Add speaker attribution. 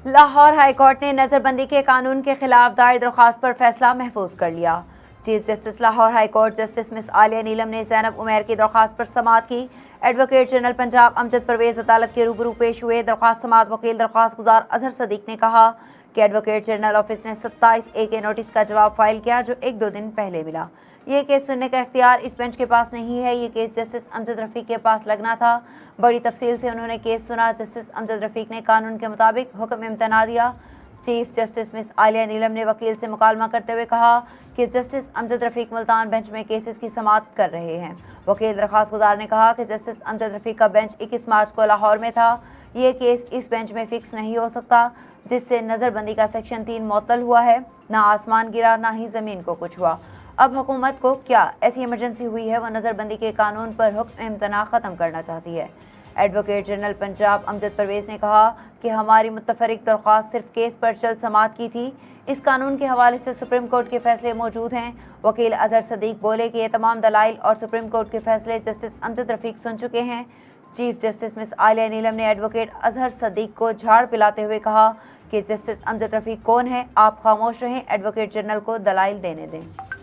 Speaker 1: Lahore high court نے نظر بندی کے قانون کے خلاف دائر درخواست پر فیصلہ محفوظ کر لیا۔ Chief justice Lahore high court justice Ms Aliya Neelam نے زینب عمیر کی درخواست پر سماعت کی۔ ایڈوکیٹ جنرل پنجاب امجد پرویز عدالت کے روبرو پیش ہوئے۔ درخواست سماعت وکیل درخواست گزار اظہر صدیق نے کہا کہ ایڈوکیٹ جنرل آفس نے 27A کے نوٹس کا جواب فائل کیا جو 1-2 دن پہلے ملا۔ یہ کیس سننے کا اختیار اس بینچ کے پاس نہیں ہے، یہ کیس جسٹس امجد رفیق کے پاس لگنا تھا۔ بڑی تفصیل سے انہوں نے کیس سنا۔ جسٹس امجد رفیق نے قانون کے مطابق حکم امتناع دیا۔ Chief justice Ms Aliya Neelam نے وکیل سے مکالمہ کرتے ہوئے کہا کہ جسٹس امجد رفیق ملتان بینچ میں کیسز کی سماعت کر رہے ہیں۔ وکیل درخواست گزار نے کہا کہ جسٹس امجد رفیق کا بینچ 21 مارچ کو لاہور میں تھا۔ یہ کیس اس بینچ میں فکس نہیں ہو سکتا، جس سے نظر بندی کا سیکشن 3 معطل ہوا ہے۔ نہ آسمان گرا، نہ ہی زمین کو کچھ ہوا۔ اب حکومت کو کیا ایسی ایمرجنسی ہوئی ہے؟ وہ نظر بندی کے قانون پر حکم امتناع ختم کرنا چاہتی ہے۔ ایڈوکیٹ جنرل پنجاب امجد پرویز نے کہا کہ ہماری متفرق درخواست صرف کیس پر جلد سماعت کی تھی۔ اس قانون کے حوالے سے سپریم کورٹ کے فیصلے موجود ہیں۔ وکیل اظہر صدیق بولے کہ یہ تمام دلائل اور سپریم کورٹ کے فیصلے جسٹس امجد رفیق سن چکے ہیں۔ Chief justice Ms Aliya Neelam نے ایڈوکیٹ اظہر صدیق کو جھاڑ پلاتے ہوئے کہا کہ جسٹس امجد رفیق کون ہے؟ آپ خاموش رہیں، ایڈوکیٹ جنرل کو دلائل دینے دیں۔